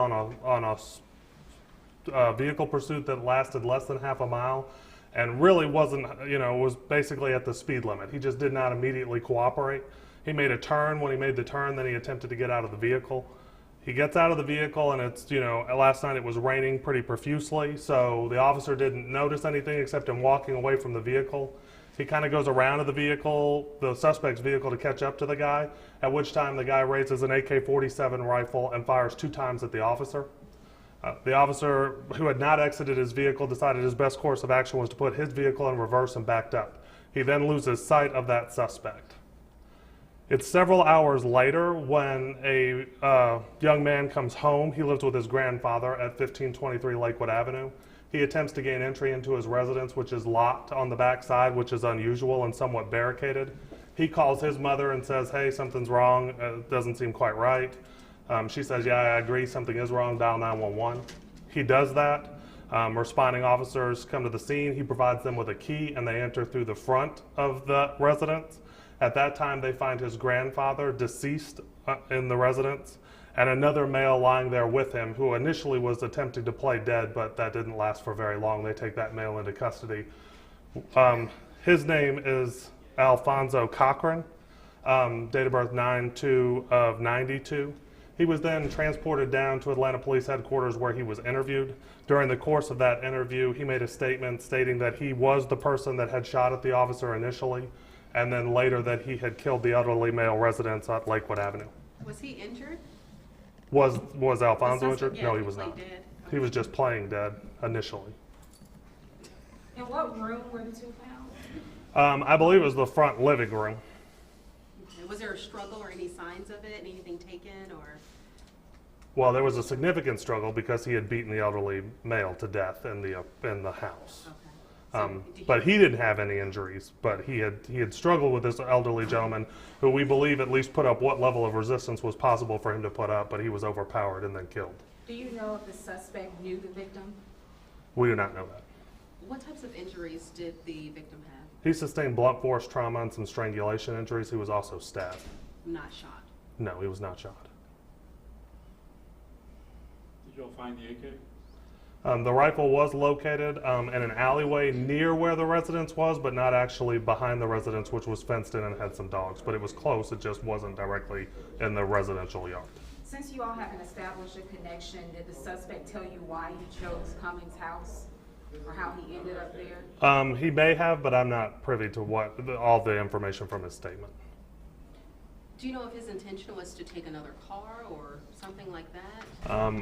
on a vehicle pursuit that lasted less than half a mile and really wasn't, was basically at the speed limit. He just did not immediately cooperate. He made a turn. When he made the turn, then he attempted to get out of the vehicle. He gets out of the vehicle, and it's, last night it was raining pretty profusely, so the officer didn't notice anything except him walking away from the vehicle. He kind of goes around to the suspect's vehicle, to catch up to the guy, at which time the guy raises an AK-47 rifle and fires 2 times at the officer. The officer, who had not exited his vehicle, decided his best course of action was to put his vehicle in reverse and backed up. He then loses sight of that suspect. It's several hours later when a young man comes home. He lives with his grandfather at 1523 Lakewood Avenue. He attempts to gain entry into his residence, which is locked on the back side, which is unusual and somewhat barricaded. He calls his mother and says, "Hey, something's wrong. It doesn't seem quite right." She says, "Yeah, I agree, something is wrong, dial 911. He does that. Responding officers come to the scene. He provides them with a key, and they enter through the front of the residence. At that time, they find his grandfather deceased in the residence, and another male lying there with him, who initially was attempting to play dead, but that didn't last for very long. They take that male into custody. His name is Alfonso Cochran, date of birth 9/2 of 92. He was then transported down to Atlanta Police Headquarters, where he was interviewed. During the course of that interview, he made a statement stating that he was the person that had shot at the officer initially, and then later that he had killed the elderly male residents at Lakewood Avenue. Was he injured? Was Alfonso injured? Yeah, No, he was not. dead. Okay. He was just playing dead initially. In what room were the 2 found? I believe it was the front living room. Okay. Was there a struggle or any signs of it? Anything taken or? Well, there was a significant struggle because he had beaten the elderly male to death in the house. Okay. So But he didn't have any injuries. But he had struggled with this elderly gentleman, who we believe at least put up what level of resistance was possible for him to put up, but he was overpowered and then killed. Do you know if the suspect knew the victim? We do not know that. What types of injuries did the victim have? He sustained blunt force trauma and some strangulation injuries. He was also stabbed. Not shot. No, he was not shot. Did y'all find the AK? The rifle was located in an alleyway near where the residence was, but not actually behind the residence, which was fenced in and had some dogs. But it was close. It just wasn't directly in the residential yard. Since you all haven't established a connection, did the suspect tell you why he chose Cummings' house or how he ended up there? He may have, but I'm not privy to all the information from his statement. Do you know if his intention was to take another car or something like that?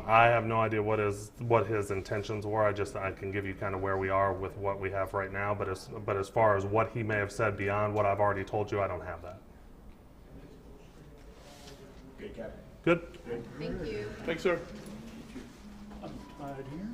I have no idea what his intentions were. I can give you kind of where we are with what we have right now, but as far as what he may have said beyond what I've already told you, I don't have that. Okay, Captain. Good? Thank you. Thanks, sir. I'm tied here.